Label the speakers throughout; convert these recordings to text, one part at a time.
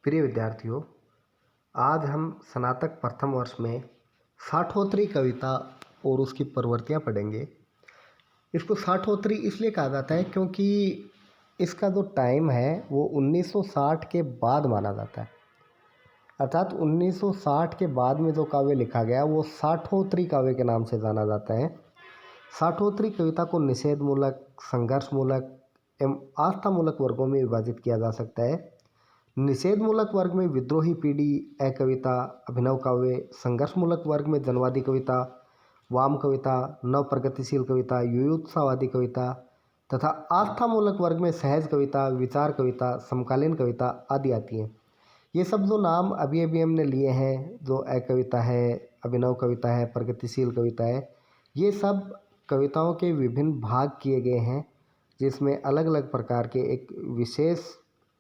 Speaker 1: प्रिय विद्यार्थियों, आज हम स्नातक प्रथम वर्ष में साठोत्तरी कविता और उसकी प्रवृत्तियाँ पढ़ेंगे। इसको साठोत्तरी इसलिए कहा जाता है क्योंकि इसका जो टाइम है वो 1960 के बाद माना जाता है। अर्थात 1960 के बाद में जो काव्य लिखा गया वो साठोत्तरी काव्य के नाम से जाना जाता है। साठोत्तरी कविता को निषेधमूलक, संघर्षमूलक एवं आस्थामूलक वर्गों में विभाजित किया जा सकता है। निषेधमूलक वर्ग में विद्रोही पीढ़ी, अकविता, अभिनव काव्य, संघर्षमूलक वर्ग में जनवादी कविता, वाम कविता, नव प्रगतिशील कविता, युयुत्सावादी कविता तथा आस्थामूलक वर्ग में सहज कविता, विचार कविता, समकालीन कविता आदि आती हैं। ये सब जो नाम अभी अभी हमने लिए हैं, जो अकविता है, अभिनव कविता है, प्रगतिशील कविता है, ये सब कविताओं के विभिन्न भाग किए गए हैं जिसमें अलग अलग प्रकार के एक विशेष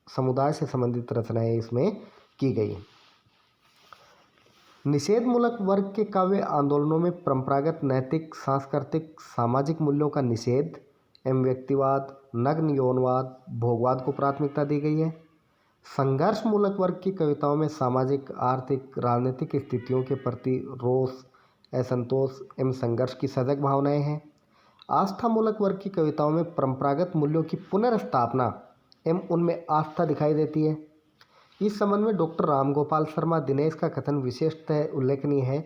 Speaker 1: समुदाय से संबंधित रचनाएं इसमें की गई हैं। निषेधमूलक वर्ग के काव्य आंदोलनों में परंपरागत नैतिक, सांस्कृतिक, सामाजिक मूल्यों का निषेध एवं व्यक्तिवाद, नग्न यौनवाद, भोगवाद को प्राथमिकता दी गई है। संघर्षमूलक वर्ग की कविताओं में सामाजिक, आर्थिक, राजनीतिक स्थितियों के प्रति रोष, असंतोष एवं संघर्ष की सजग भावनाएं हैं। आस्थामूलक वर्ग की कविताओं में परंपरागत मूल्यों की पुनर्स्थापना एवं उनमें आस्था दिखाई देती है। इस संबंध में डॉक्टर रामगोपाल शर्मा दिनेश का कथन विशेषतः उल्लेखनीय है।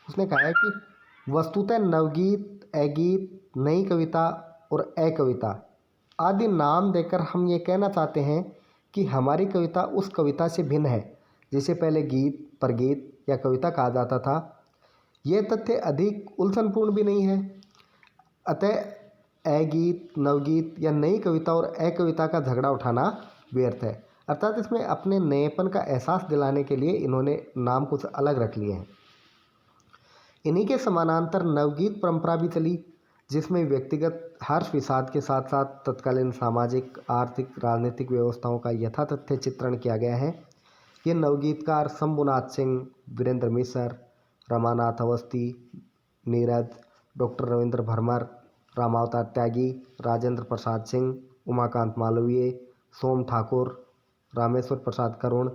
Speaker 1: उसने कहा है कि वस्तुतः नवगीत, अगीत, नई कविता और अकविता आदि नाम देकर हम ये कहना चाहते हैं कि हमारी कविता उस कविता से भिन्न है जिसे पहले गीत, परगीत या कविता कहा जाता था। यह तथ्य अधिक उलझनपूर्ण भी नहीं है। अतः अगीत, नवगीत या नई कविता और अकविता का झगड़ा उठाना व्यर्थ है। अर्थात इसमें अपने नएपन का एहसास दिलाने के लिए इन्होंने नाम कुछ अलग रख लिए हैं। इन्हीं के समानांतर नवगीत परंपरा भी चली, जिसमें व्यक्तिगत हर्ष विषाद के साथ साथ तत्कालीन सामाजिक, आर्थिक, राजनीतिक व्यवस्थाओं का यथातथ्य चित्रण किया गया है। ये नवगीतकार शंभुनाथ सिंह, वीरेंद्र मिश्र, रमानाथ अवस्थी, नीरज, डॉक्टर रविंद्र भरमर, रामावतार त्यागी, राजेंद्र प्रसाद सिंह, उमाकांत मालवीय, सोम ठाकुर, रामेश्वर प्रसाद करुण,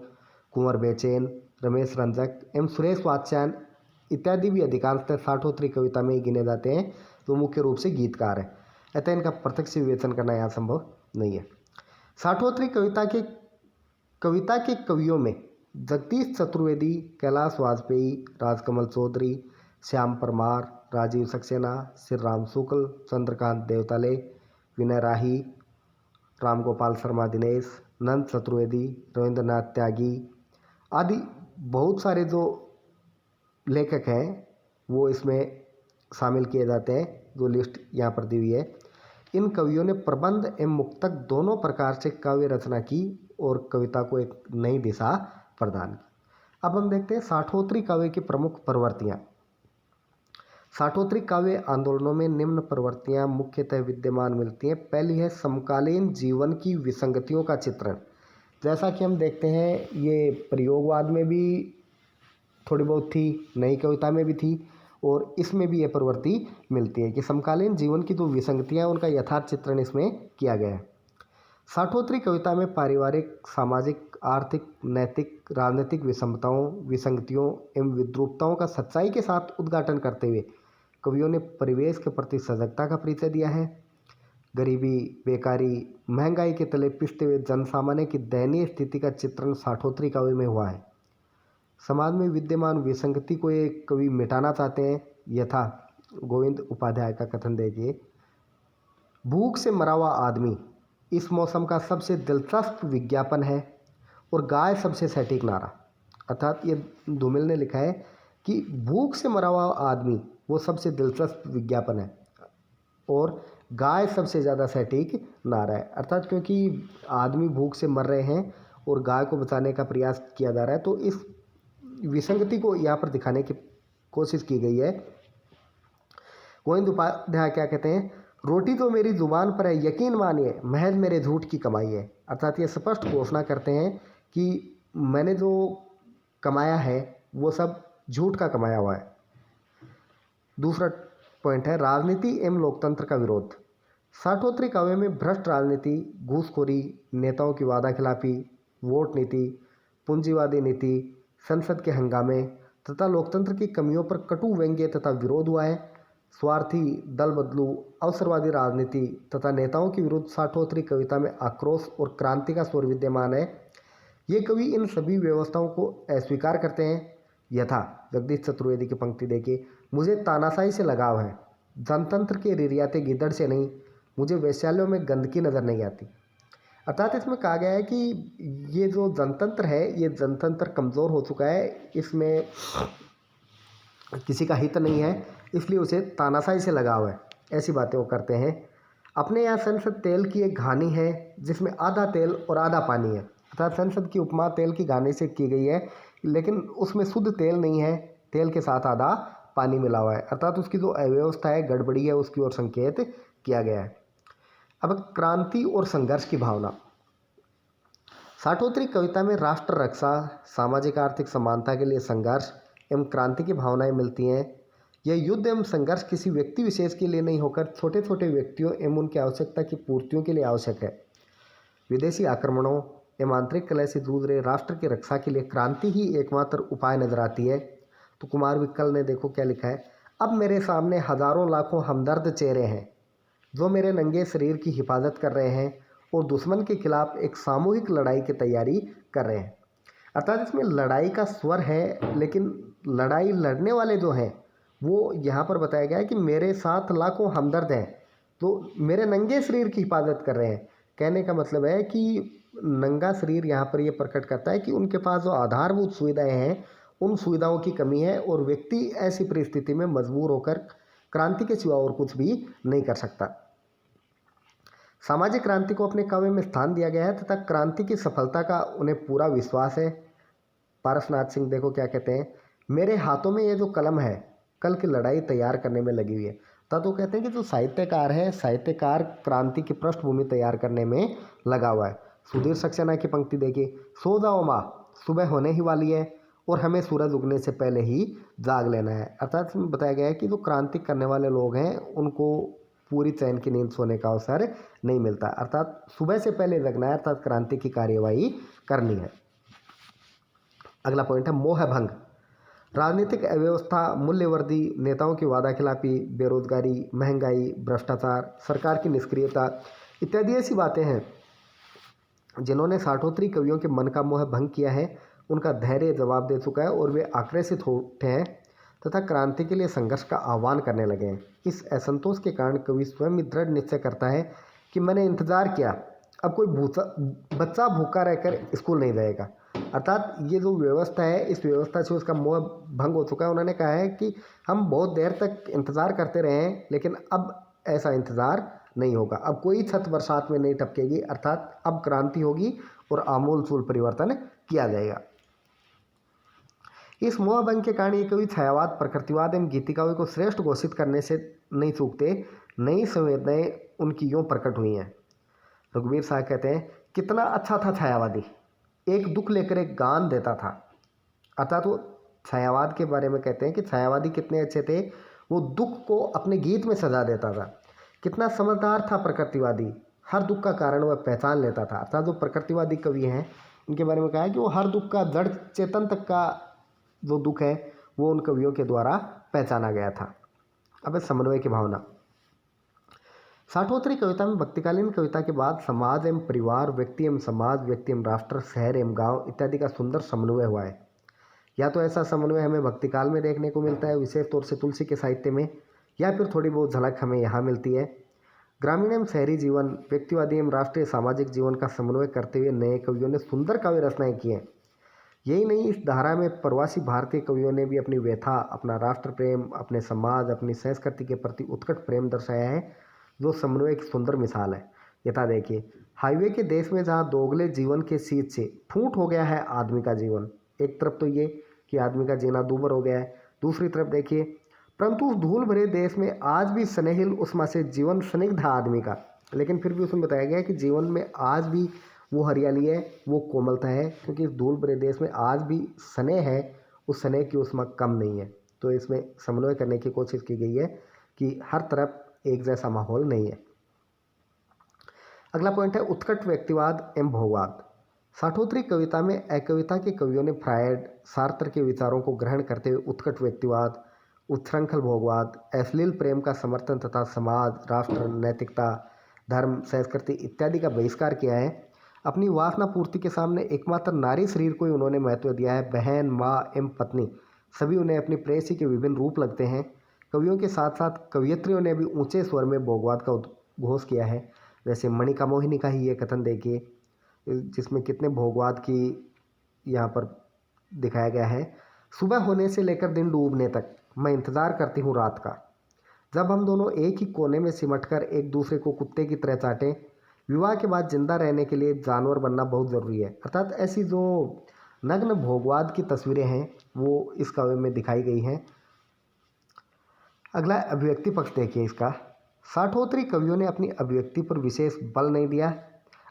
Speaker 1: कुंवर बेचैन, रमेश रंजक एवं सुरेश वात्स्यायन इत्यादि भी अधिकांशतः साठोत्तरी कविता में ही गिने जाते हैं, जो मुख्य रूप से गीतकार हैं। अतः इनका प्रत्यक्ष विवेचन करना यहाँ संभव नहीं है। साठोत्तरी कविता के कवियों में जगदीश चतुर्वेदी, कैलाश वाजपेयी, राजकमल चौधरी, श्याम परमार, राजीव सक्सेना, श्री राम शुक्ल, चंद्रकांत देवताले, विनय राही, रामगोपाल शर्मा दिनेश, नंद चतुर्वेदी, रविंद्रनाथ त्यागी आदि बहुत सारे जो लेखक हैं वो इसमें शामिल किए जाते हैं, जो लिस्ट यहाँ पर दी हुई है। इन कवियों ने प्रबंध एवं मुक्तक दोनों प्रकार से काव्य रचना की और कविता को एक नई दिशा प्रदान की। अब हम देखते हैं साठोत्तरी काव्य की प्रमुख प्रवृत्तियाँ। साठोत्तरी काव्य आंदोलनों में निम्न प्रवृत्तियाँ मुख्यतः विद्यमान मिलती हैं। पहली है समकालीन जीवन की विसंगतियों का चित्रण। जैसा कि हम देखते हैं ये प्रयोगवाद में भी थोड़ी बहुत थी, नई कविता में भी थी और इसमें भी ये प्रवृत्ति मिलती है कि समकालीन जीवन की जो विसंगतियाँ उनका यथार्थ चित्रण इसमें किया गया है। साठोत्तरी कविता में पारिवारिक, सामाजिक, आर्थिक, नैतिक, राजनीतिक विषमताओं, विसंगतियों एवं विद्रूपताओं का सच्चाई के साथ उद्घाटन करते हुए कवियों ने परिवेश के प्रति सजगता का परिचय दिया है। गरीबी, बेकारी, महंगाई के तले पिसते हुए जनसामान्य की दयनीय स्थिति का चित्रण साठोत्तरी काव्य में हुआ है। समाज में विद्यमान विसंगति को ये कवि मिटाना चाहते हैं। यथा गोविंद उपाध्याय का कथन देखिए, भूख से मरा हुआ आदमी इस मौसम का सबसे दिलचस्प विज्ञापन है और गाय सबसे सटीक नारा। अर्थात ये धूमिल ने लिखा है कि भूख से मरा हुआ आदमी वो सबसे दिलचस्प विज्ञापन है और गाय सबसे ज़्यादा सटीक नारा है। अर्थात क्योंकि आदमी भूख से मर रहे हैं और गाय को बचाने का प्रयास किया जा रहा है, तो इस विसंगति को यहाँ पर दिखाने की कोशिश की गई है। गोविंद उपाध्याय क्या कहते हैं, रोटी तो मेरी जुबान पर है, यकीन मानिए महज मेरे झूठ की कमाई है। अर्थात ये स्पष्ट घोषणा करते हैं कि मैंने जो कमाया है वो सब झूठ का कमाया हुआ है। दूसरा पॉइंट है राजनीति एवं लोकतंत्र का विरोध। साठोत्तरी काव्य में भ्रष्ट राजनीति, घूसखोरी, नेताओं की वादाखिलाफी, वोट नीति, पूंजीवादी नीति, संसद के हंगामे तथा लोकतंत्र की कमियों पर कटु व्यंग्य तथा विरोध हुआ है। स्वार्थी, दल बदलू, अवसरवादी राजनीति तथा नेताओं के विरुद्ध साठोत्तरी कविता में आक्रोश और क्रांति का स्वर विद्यमान है। ये कवि इन सभी व्यवस्थाओं को अस्वीकार करते हैं। यथा जगदीश चतुर्वेदी की पंक्ति देखिए, मुझे तानाशाही से लगाव है, जनतंत्र के रिरियाते गिद्दड़ से नहीं, मुझे वैश्यालयों में गंदगी नज़र नहीं आती। अर्थात इसमें कहा गया है कि ये जो जनतंत्र है, ये जनतंत्र कमज़ोर हो चुका है, इसमें किसी का हित नहीं है, इसलिए उसे तानाशाही से लगाव है, ऐसी बातें वो करते हैं। अपने यहाँ संसद तेल की एक घानी है जिसमें आधा तेल और आधा पानी है। अर्थात संसद की उपमा तेल की घानी से की गई है, लेकिन उसमें शुद्ध तेल नहीं है, तेल के साथ आधा पानी मिला हुआ है। अर्थात उसकी जो अव्यवस्था है, गड़बड़ी है, उसकी ओर संकेत किया गया है। अब क्रांति और संघर्ष की भावना। साठोत्तरी कविता में राष्ट्र रक्षा, सामाजिक आर्थिक समानता के लिए संघर्ष एवं क्रांति की भावनाएं मिलती हैं। यह युद्ध एवं संघर्ष किसी व्यक्ति विशेष के लिए नहीं होकर छोटे छोटे व्यक्तियों एवं उनकी आवश्यकता की पूर्तियों के लिए आवश्यक है। विदेशी आक्रमणों एवं आंतरिक कलह से जूझ रहे राष्ट्र की रक्षा के लिए क्रांति ही एकमात्र उपाय नजर आती है। तो कुमार विक्कल ने देखो क्या लिखा है, अब मेरे सामने हजारों लाखों हमदर्द चेहरे हैं जो मेरे नंगे शरीर की हिफाजत कर रहे हैं और दुश्मन के खिलाफ एक सामूहिक लड़ाई की तैयारी कर रहे हैं। अर्थात इसमें लड़ाई का स्वर है, लेकिन लड़ाई लड़ने वाले जो हैं वो यहाँ पर बताया गया है कि मेरे साथ लाखों हमदर्द हैं तो मेरे नंगे शरीर की हिफाजत कर रहे हैं। कहने का मतलब है कि नंगा शरीर यहाँ पर ये प्रकट करता है कि उनके पास जो आधारभूत सुविधाएं हैं, उन सुविधाओं की कमी है और व्यक्ति ऐसी परिस्थिति में मजबूर होकर क्रांति के सिवा और कुछ भी नहीं कर सकता। सामाजिक क्रांति को अपने काव्य में स्थान दिया गया है तथा क्रांति की सफलता का उन्हें पूरा विश्वास है। पारसनाथ सिंह देखो क्या कहते हैं, मेरे हाथों में ये जो कलम है कल की लड़ाई तैयार करने में लगी हुई है। तब वो कहते हैं कि जो साहित्यकार है, साहित्यकार क्रांति की पृष्ठभूमि तैयार करने में लगा हुआ है। सुधीर सक्सेना की पंक्ति देखिए, सो जाओ माँ, सुबह होने ही वाली है और हमें सूरज उगने से पहले ही जाग लेना है। अर्थात इसमें बताया गया है कि जो क्रांति करने वाले लोग हैं उनको पूरी चैन की नींद सोने का अवसर नहीं मिलता। अर्थात सुबह से पहले जगना है, अर्थात क्रांति की कार्यवाही करनी है। अगला पॉइंट है मोह भंग। राजनीतिक अव्यवस्था, मूल्यवर्दी, नेताओं की वादाखिलाफी, बेरोजगारी, महंगाई, भ्रष्टाचार, सरकार की निष्क्रियता इत्यादि ऐसी बातें हैं जिन्होंने साठोत्तरी कवियों के मन का मोह भंग किया है। उनका धैर्य जवाब दे चुका है और वे आक्रोशित हो उठे हैं तथा क्रांति के लिए संघर्ष का आह्वान करने लगे हैं। इस असंतोष के कारण कवि स्वयं ही दृढ़ निश्चय करता है कि मैंने इंतजार किया, अब कोई बच्चा भूखा रहकर स्कूल नहीं जाएगा। अर्थात ये जो व्यवस्था है, इस व्यवस्था से उसका मोह भंग हो चुका है। उन्होंने कहा है कि हम बहुत देर तक इंतज़ार करते रहे हैं, लेकिन अब ऐसा इंतज़ार नहीं होगा, अब कोई छत बरसात में नहीं टपकेगी। अर्थात अब क्रांति होगी और आमूल चूल परिवर्तन किया जाएगा। इस मोह भंग के कारण ये कवि छायावाद, प्रकृतिवाद एवं गीतिकाव्य को श्रेष्ठ घोषित करने से नहीं चूकते। नई संवेदनाएं उनकी यूँ प्रकट हुई हैं। रघुवीर साहब कहते हैं, कितना अच्छा था छायावादी, एक दुख लेकर एक गान देता था। अर्थात वो छायावाद के बारे में कहते हैं कि छायावादी कितने अच्छे थे, वो दुख को अपने गीत में सजा देता था। कितना समझदार था प्रकृतिवादी, हर दुख का कारण वह पहचान लेता था। अर्थात जो प्रकृतिवादी कवि हैं उनके बारे में कहा है कि वो हर दुख का, जड़ चेतन तक का जो दुख है वो उन कवियों के द्वारा पहचाना गया था। अब समन्वय की भावना। साठोत्तरी कविता में भक्तिकालीन कविता के बाद समाज एवं परिवार, व्यक्ति एवं समाज, व्यक्ति एवं राष्ट्र, शहर एवं गांव इत्यादि का सुंदर समन्वय हुआ है। या तो ऐसा समन्वय हमें भक्तिकाल में देखने को मिलता है, विशेष तौर से तुलसी के साहित्य में, या फिर थोड़ी बहुत झलक हमें यहाँ मिलती है। ग्रामीण एवं शहरी जीवन, व्यक्तिवादी एवं राष्ट्रीय सामाजिक जीवन का समन्वय करते हुए नए कवियों ने सुंदर काव्य रचनाएं की हैं। यही नहीं, इस धारा में प्रवासी भारतीय कवियों ने भी अपनी व्यथा, अपना राष्ट्र प्रेम, अपने समाज, अपनी संस्कृति के प्रति उत्कट प्रेम दर्शाया है, जो समन्वय की सुंदर मिसाल है। यथा देखिए, हाईवे के देश में जहाँ दोगले जीवन के सीध से फूट हो गया है आदमी का जीवन। एक तरफ तो ये कि आदमी का जीना दूभर हो गया है, दूसरी तरफ देखिए, परंतु उस धूल भरे देश में आज भी स्नेहिल उष्मा से जीवन स्निग्ध है आदमी का, लेकिन फिर भी उसमें बताया गया है कि जीवन में आज भी वो हरियाली है, वो कोमलता है, क्योंकि इस धूल भरे देश में आज भी स्नेह है, उस स्नेह की उष्मा कम नहीं है। तो इसमें समन्वय करने की कोशिश की गई है कि हर तरफ एक जैसा माहौल नहीं है। अगला पॉइंट है उत्कट व्यक्तिवाद एवं भोगवाद। साठोत्तरी कविता में अकविता के कवियों ने फ्रायड सार्त्र के विचारों को ग्रहण करते हुए उत्कट व्यक्तिवाद, उच्छृंखल भोगवाद, अश्लील प्रेम का समर्थन तथा समाज, राष्ट्र, नैतिकता, धर्म, संस्कृति इत्यादि का बहिष्कार किया है। अपनी वासना पूर्ति के सामने एकमात्र नारी शरीर को ही उन्होंने महत्व दिया है। बहन, माँ एवं पत्नी सभी उन्हें अपनी प्रेयसी के विभिन्न रूप लगते हैं। कवियों के साथ साथ कवयित्रियों ने भी ऊंचे स्वर में भोगवाद का उद्घोष किया है। जैसे मणिका मोहिनी का ही ये कथन देखिए, जिसमें कितने भोगवाद की यहाँ पर दिखाया गया है। सुबह होने से लेकर दिन डूबने तक मैं इंतज़ार करती हूँ रात का, जब हम दोनों एक ही कोने में सिमटकर एक दूसरे को कुत्ते की तरह चाटें। विवाह के बाद जिंदा रहने के लिए जानवर बनना बहुत ज़रूरी है। अर्थात ऐसी जो नग्न भोगवाद की तस्वीरें हैं वो इस काव्य में दिखाई गई हैं। अगला अभिव्यक्ति पक्ष देखिए इसका। साठोत्तरी कवियों ने अपनी अभिव्यक्ति पर विशेष बल नहीं दिया,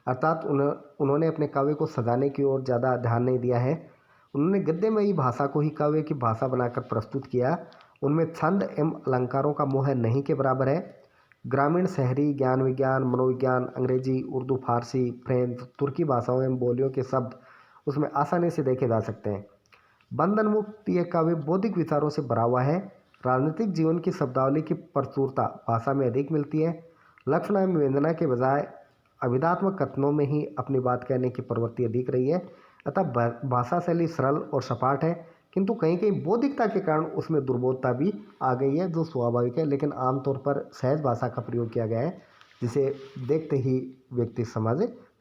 Speaker 1: अर्थात उन्होंने अपने काव्य को सजाने की ओर ज़्यादा ध्यान नहीं दिया है। उन्होंने गद्यमयी भाषा को ही काव्य की भाषा बनाकर प्रस्तुत किया। उनमें छंद एवं अलंकारों का मोह नहीं के बराबर है। ग्रामीण, शहरी, ज्ञान विज्ञान, मनोविज्ञान, अंग्रेजी, उर्दू, फारसी, फ्रेंच, तुर्की भाषाओं एवं बोलियों के शब्द उसमें आसानी से देखे जा सकते हैं। बंधन मुक्त यह काव्य बौद्धिक विचारों से भरा हुआ है। राजनीतिक जीवन की शब्दावली की प्रचुरता भाषा में अधिक मिलती है। लक्षण एवं व्यंजना के बजाय अभिधात्मक कथनों में ही अपनी बात कहने की प्रवृत्ति अधिक रही है। अतः भाषा शैली सरल और सपाट है, किंतु कहीं कहीं बौद्धिकता के कारण उसमें दुर्बोधता भी आ गई है, जो स्वाभाविक है, लेकिन आमतौर पर सहज भाषा का प्रयोग किया गया है, जिसे देखते ही व्यक्ति समझ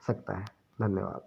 Speaker 1: सकता है। धन्यवाद।